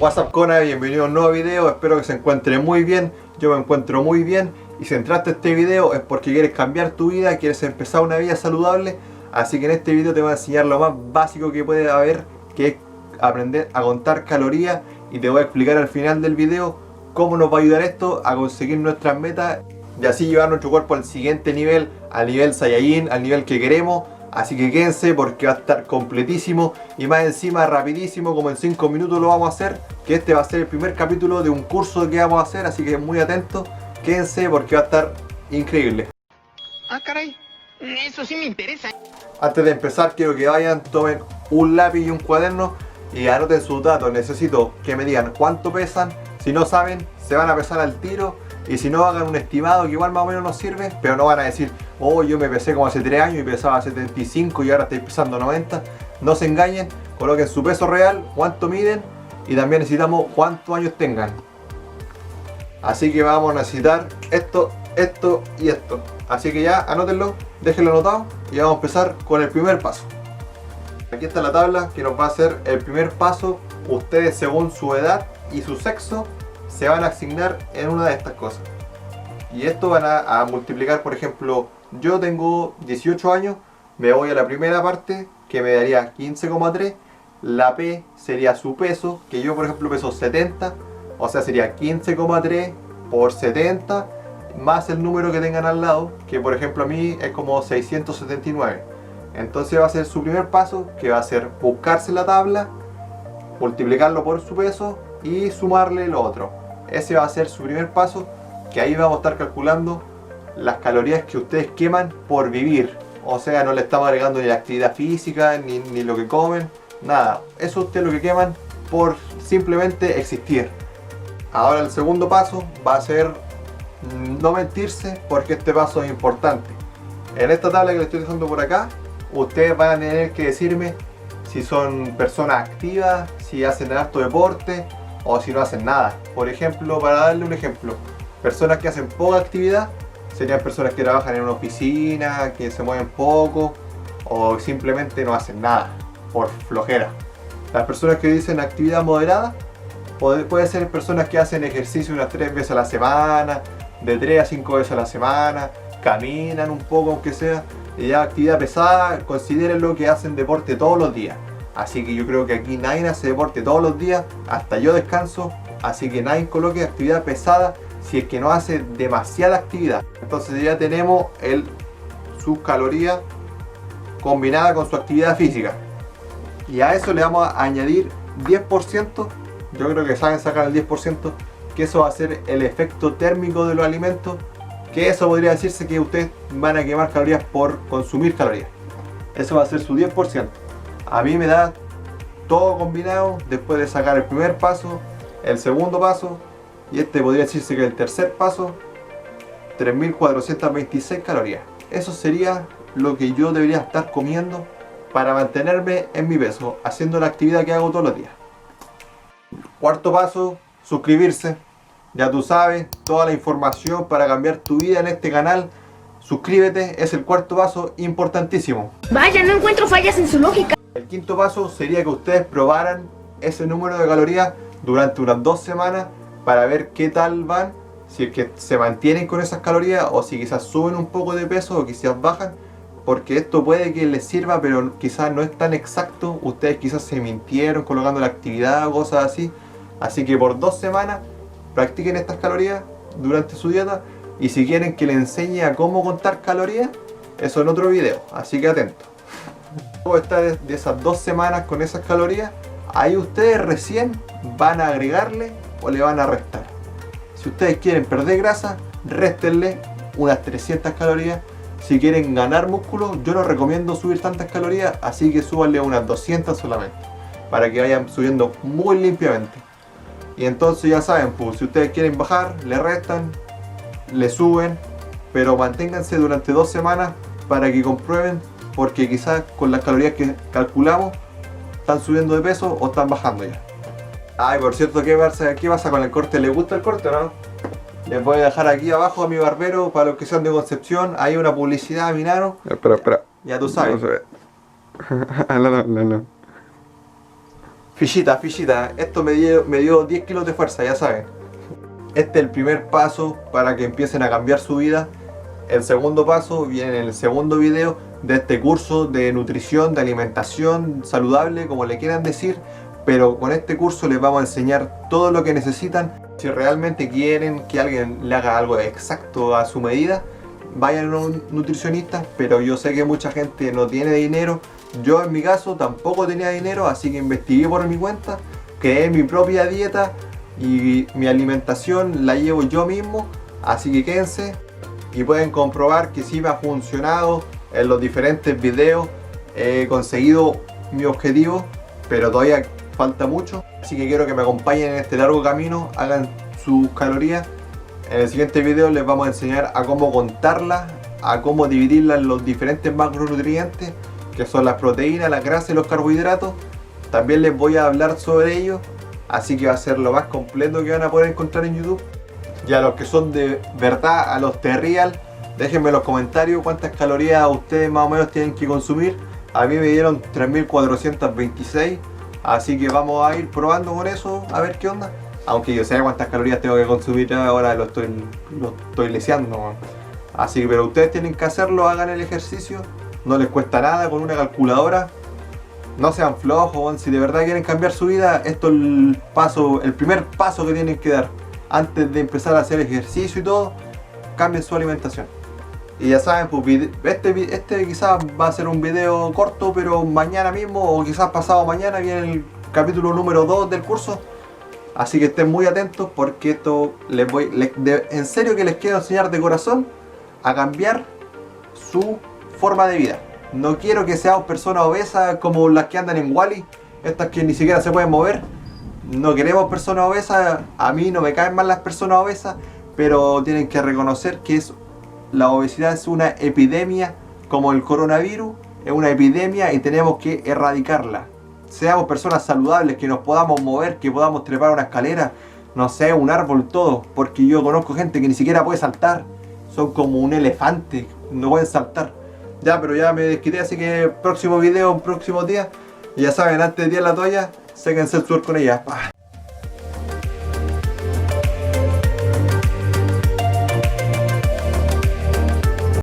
What's up, Cona, bienvenido a un nuevo video, espero que se encuentre muy bien, yo me encuentro muy bien y si entraste a este video es porque quieres cambiar tu vida, quieres empezar una vida saludable, así que en este video te voy a enseñar lo más básico que puede haber, que es aprender a contar calorías, y te voy a explicar al final del video cómo nos va a ayudar esto a conseguir nuestras metas y así llevar nuestro cuerpo al siguiente nivel, al nivel Saiyajin, al nivel que queremos. Así que quédense porque va a estar completísimo y más encima rapidísimo, como en 5 minutos lo vamos a hacer, que este va a ser el primer capítulo de un curso que vamos a hacer, así que muy atentos, quédense porque va a estar increíble. Ah, caray, eso sí me interesa. Antes de empezar quiero que vayan, tomen un lápiz y un cuaderno y anoten sus datos. Necesito que me digan cuánto pesan, si no saben se van a pesar al tiro. Y si no, hagan un estimado que igual más o menos nos sirve, pero no van a decir, oh, yo me pesé como hace 3 años y pesaba 75 y ahora estoy pesando 90. No se engañen, coloquen su peso real, cuánto miden y también necesitamos cuántos años tengan. Así que vamos a necesitar esto, esto y esto. Así que ya, anótenlo, déjenlo anotado y vamos a empezar con el primer paso. Aquí está la tabla que nos va a hacer el primer paso. Ustedes, según su edad y su sexo, se van a asignar en una de estas cosas. Y esto van a multiplicar, por ejemplo, yo tengo 18 años, me voy a la primera parte, que me daría 15,3. La P sería su peso, que yo por ejemplo peso 70, o sea sería 15,3 por 70, más el número que tengan al lado, que por ejemplo a mí es como 679. Entonces va a ser su primer paso, que va a ser buscarse la tabla, multiplicarlo por su peso y sumarle lo otro. Ese va a ser su primer paso, que ahí vamos a estar calculando las calorías que ustedes queman por vivir. O sea, no le estamos agregando ni la actividad física, ni lo que comen, nada. Eso ustedes lo que queman por simplemente existir. Ahora el segundo paso va a ser no mentirse, porque este paso es importante. En esta tabla que les estoy dejando por acá, ustedes van a tener que decirme si son personas activas, si hacen harto deporte o si no hacen nada. Por ejemplo, para darle un ejemplo, personas que hacen poca actividad serían personas que trabajan en una oficina, que se mueven poco o simplemente no hacen nada por flojera. Las personas que dicen actividad moderada puede ser personas que hacen ejercicio unas 3 veces a la semana, de 3 a 5 veces a la semana, caminan un poco aunque sea. Y ya actividad pesada, considérenlo que hacen deporte todos los días. Así que yo creo que aquí nadie hace deporte todos los días, hasta yo descanso, así que nadie coloque actividad pesada si es que no hace demasiada actividad. Entonces ya tenemos sus calorías combinada con su actividad física. Y a eso le vamos a añadir 10%, yo creo que saben sacar el 10%, que eso va a ser el efecto térmico de los alimentos, que eso podría decirse que ustedes van a quemar calorías por consumir calorías. Eso va a ser su 10%. A mí me da todo combinado después de sacar el primer paso, el segundo paso y este podría decirse que el tercer paso, 3.426 calorías. Eso sería lo que yo debería estar comiendo para mantenerme en mi peso, haciendo la actividad que hago todos los días. Cuarto paso, suscribirse. Ya tú sabes, toda la información para cambiar tu vida en este canal. Suscríbete, es el cuarto paso, importantísimo. Vaya, no encuentro fallas en su lógica. El quinto paso sería que ustedes probaran ese número de calorías durante unas 2 semanas para ver qué tal van, si es que se mantienen con esas calorías o si quizás suben un poco de peso o quizás bajan, porque esto puede que les sirva pero quizás no es tan exacto, ustedes quizás se mintieron colocando la actividad o cosas así, así que por 2 semanas practiquen estas calorías durante su dieta y si quieren que les enseñe a cómo contar calorías, eso en otro video, así que atentos. Luego está de esas 2 semanas con esas calorías, ahí ustedes recién van a agregarle o le van a restar. Si ustedes quieren perder grasa, réstenle unas 300 calorías. Si quieren ganar músculo, yo no recomiendo subir tantas calorías, así que súbanle unas 200 solamente, para que vayan subiendo muy limpiamente. Y entonces ya saben, pues, si ustedes quieren bajar, le restan, le suben, pero manténganse durante 2 semanas para que comprueben, porque quizás con las calorías que calculamos están subiendo de peso o están bajando ya. Ay, por cierto, ¿qué pasa con el corte? ¿Les gusta el corte o no? Les voy a dejar aquí abajo a mi barbero, para los que sean de Concepción, hay una publicidad, Minano. Espera. Ya tú sabes. No se ve. No. Fichita, esto me dio 10 kilos de fuerza, ya saben. Este es el primer paso para que empiecen a cambiar su vida. El segundo paso viene en el segundo video de este curso de nutrición, de alimentación saludable, como le quieran decir. Pero con este curso les vamos a enseñar todo lo que necesitan. Si realmente quieren que alguien le haga algo exacto a su medida, vayan a un nutricionista. Pero yo sé que mucha gente no tiene dinero. Yo en mi caso tampoco tenía dinero, así que investigué por mi cuenta, creé mi propia dieta y mi alimentación la llevo yo mismo. Así que quédense y pueden comprobar que sí me ha funcionado. En los diferentes videos he conseguido mi objetivo, pero todavía falta mucho. Así que quiero que me acompañen en este largo camino, hagan sus calorías. En el siguiente video les vamos a enseñar a cómo contarlas, a cómo dividirlas en los diferentes macronutrientes, que son las proteínas, las grasas y los carbohidratos. También les voy a hablar sobre ello, así que va a ser lo más completo que van a poder encontrar en YouTube. Y a los que son de verdad, a los real, déjenme en los comentarios cuántas calorías ustedes más o menos tienen que consumir. A mí me dieron 3426, así que vamos a ir probando con eso a ver qué onda. Aunque yo sé cuántas calorías tengo que consumir, ahora lo estoy leseando. Así que, pero ustedes tienen que hacerlo, hagan el ejercicio. No les cuesta nada con una calculadora. No sean flojos, si de verdad quieren cambiar su vida, esto es el primer paso que tienen que dar. Antes de empezar a hacer ejercicio y todo, cambien su alimentación. Y ya saben, pues este quizás va a ser un video corto, pero mañana mismo o quizás pasado mañana viene el capítulo número 2 del curso. Así que estén muy atentos porque esto en serio que les quiero enseñar de corazón a cambiar su forma de vida. No quiero que seamos personas obesas como las que andan en Wall-E, estas que ni siquiera se pueden mover. No queremos personas obesas. A mí no me caen mal las personas obesas, pero tienen que reconocer que la obesidad es una epidemia, como el coronavirus es una epidemia y tenemos que erradicarla. Seamos personas saludables, que nos podamos mover, que podamos trepar una escalera, no sé, un árbol, todo. Porque yo conozco gente que ni siquiera puede saltar, son como un elefante, no pueden saltar. Ya, pero ya me desquité, así que próximo video, próximos días. Y ya saben, antes de tirar la toalla, séquense el sudor con ella.